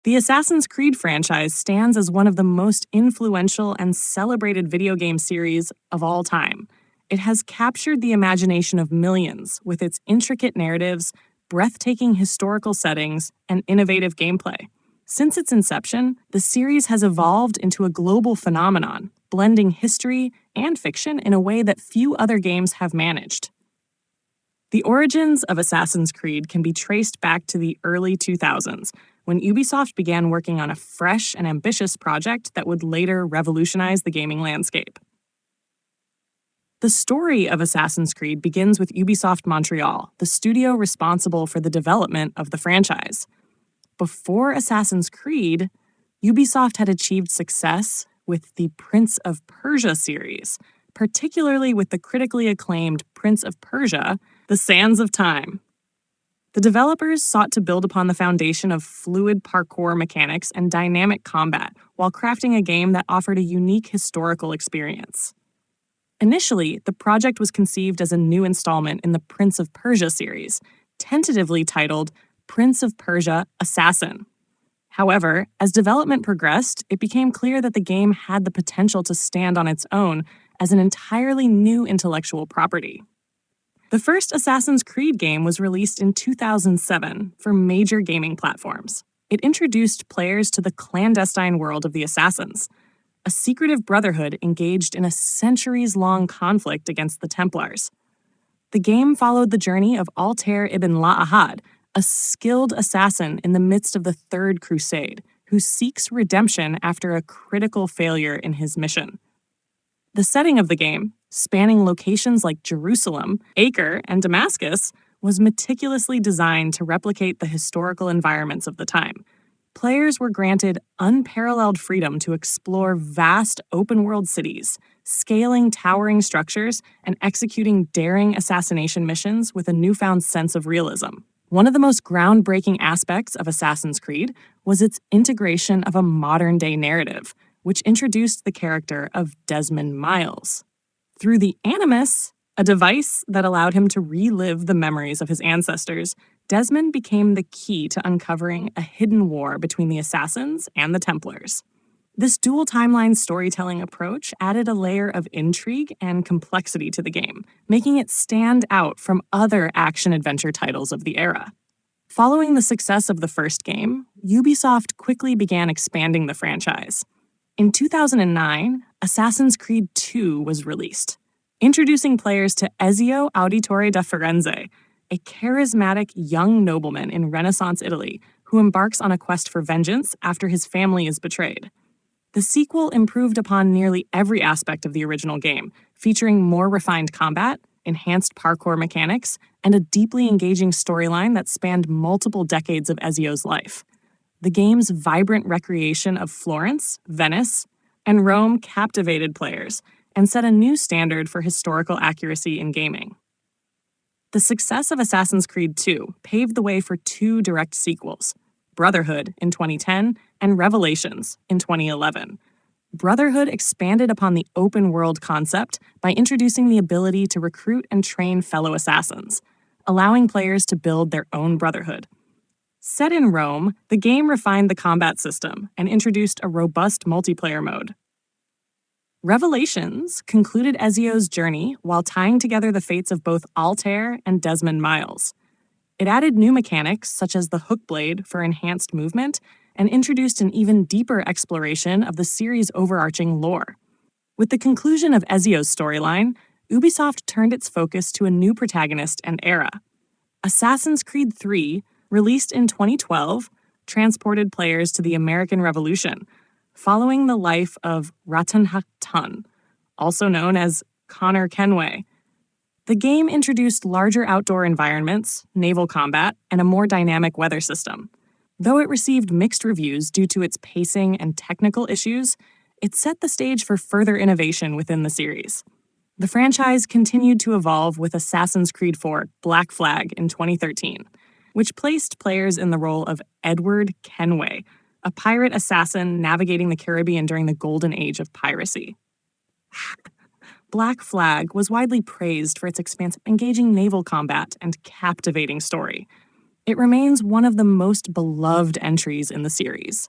The Assassin's Creed franchise stands as one of the most influential and celebrated video game series of all time. It has captured the imagination of millions with its intricate narratives, breathtaking historical settings, and innovative gameplay. Since its inception, the series has evolved into a global phenomenon, blending history and fiction in a way that few other games have managed. The origins of Assassin's Creed can be traced back to the early 2000s, when Ubisoft began working on a fresh and ambitious project that would later revolutionize the gaming landscape. The story of Assassin's Creed begins with Ubisoft Montreal, the studio responsible for the development of the franchise. Before Assassin's Creed, Ubisoft had achieved success with the Prince of Persia series, particularly with the critically acclaimed Prince of Persia: The Sands of Time. The developers sought to build upon the foundation of fluid parkour mechanics and dynamic combat while crafting a game that offered a unique historical experience. Initially, the project was conceived as a new installment in the Prince of Persia series, tentatively titled Prince of Persia: Assassin. However, as development progressed, it became clear that the game had the potential to stand on its own as an entirely new intellectual property. The first Assassin's Creed game was released in 2007 for major gaming platforms. It introduced players to the clandestine world of the Assassins, a secretive brotherhood engaged in a centuries-long conflict against the Templars. The game followed the journey of Altair ibn La'ahad, a skilled assassin in the midst of the Third Crusade, who seeks redemption after a critical failure in his mission. The setting of the game, spanning locations like Jerusalem, Acre, and Damascus, was meticulously designed to replicate the historical environments of the time. Players were granted unparalleled freedom to explore vast open-world cities, scaling towering structures, and executing daring assassination missions with a newfound sense of realism. One of the most groundbreaking aspects of Assassin's Creed was its integration of a modern-day narrative, which introduced the character of Desmond Miles. Through the Animus, a device that allowed him to relive the memories of his ancestors, Desmond became the key to uncovering a hidden war between the Assassins and the Templars. This dual timeline storytelling approach added a layer of intrigue and complexity to the game, making it stand out from other action-adventure titles of the era. Following the success of the first game, Ubisoft quickly began expanding the franchise. In 2009, Assassin's Creed II was released, introducing players to Ezio Auditore da Firenze, a charismatic young nobleman in Renaissance Italy who embarks on a quest for vengeance after his family is betrayed. The sequel improved upon nearly every aspect of the original game, featuring more refined combat, enhanced parkour mechanics, and a deeply engaging storyline that spanned multiple decades of Ezio's life. The game's vibrant recreation of Florence, Venice, and Rome captivated players and set a new standard for historical accuracy in gaming. The success of Assassin's Creed II paved the way for two direct sequels, Brotherhood in 2010 and Revelations in 2011. Brotherhood expanded upon the open-world concept by introducing the ability to recruit and train fellow assassins, allowing players to build their own brotherhood. Set in Rome, the game refined the combat system and introduced a robust multiplayer mode. Revelations concluded Ezio's journey while tying together the fates of both Altair and Desmond Miles. It added new mechanics such as the hook blade for enhanced movement and introduced an even deeper exploration of the series' overarching lore. With the conclusion of Ezio's storyline, Ubisoft turned its focus to a new protagonist and era. Assassin's Creed III, released in 2012, transported players to the American Revolution, following the life of Ratan Tun, also known as Connor Kenway. The game introduced larger outdoor environments, naval combat, and a more dynamic weather system. Though it received mixed reviews due to its pacing and technical issues, it set the stage for further innovation within the series. The franchise continued to evolve with Assassin's Creed IV: Black Flag in 2013, which placed players in the role of Edward Kenway, a pirate assassin navigating the Caribbean during the golden age of piracy. Black Flag was widely praised for its expansive, engaging naval combat and captivating story. It remains one of the most beloved entries in the series.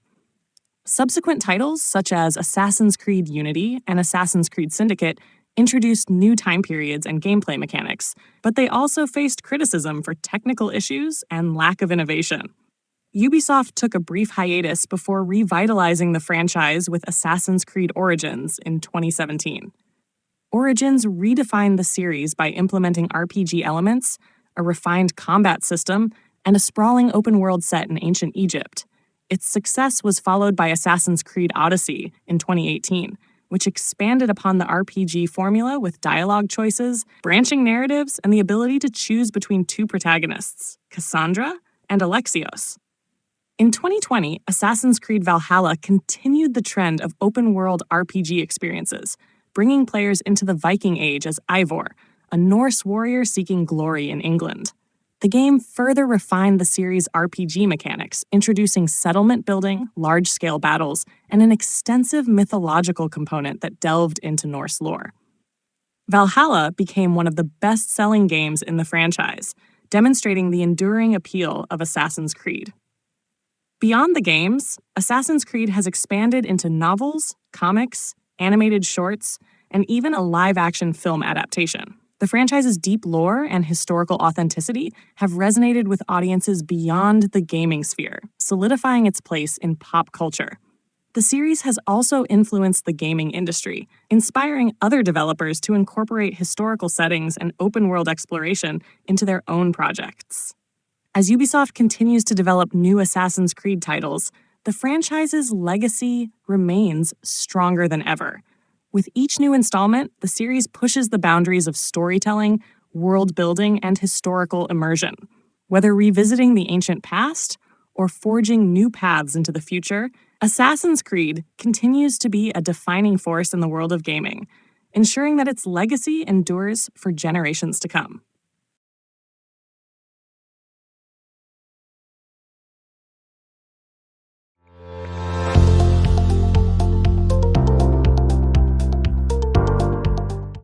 Subsequent titles, such as Assassin's Creed Unity and Assassin's Creed Syndicate, introduced new time periods and gameplay mechanics, but they also faced criticism for technical issues and lack of innovation. Ubisoft took a brief hiatus before revitalizing the franchise with Assassin's Creed Origins in 2017. Origins redefined the series by implementing RPG elements, a refined combat system, and a sprawling open-world set in ancient Egypt. Its success was followed by Assassin's Creed Odyssey in 2018, which expanded upon the RPG formula with dialogue choices, branching narratives, and the ability to choose between two protagonists, Cassandra and Alexios. In 2020, Assassin's Creed Valhalla continued the trend of open-world RPG experiences, bringing players into the Viking Age as Eivor, a Norse warrior seeking glory in England. The game further refined the series' RPG mechanics, introducing settlement building, large-scale battles, and an extensive mythological component that delved into Norse lore. Valhalla became one of the best-selling games in the franchise, demonstrating the enduring appeal of Assassin's Creed. Beyond the games, Assassin's Creed has expanded into novels, comics, animated shorts, and even a live-action film adaptation. The franchise's deep lore and historical authenticity have resonated with audiences beyond the gaming sphere, solidifying its place in pop culture. The series has also influenced the gaming industry, inspiring other developers to incorporate historical settings and open-world exploration into their own projects. As Ubisoft continues to develop new Assassin's Creed titles, the franchise's legacy remains stronger than ever. With each new installment, the series pushes the boundaries of storytelling, world building, and historical immersion. Whether revisiting the ancient past or forging new paths into the future, Assassin's Creed continues to be a defining force in the world of gaming, ensuring that its legacy endures for generations to come.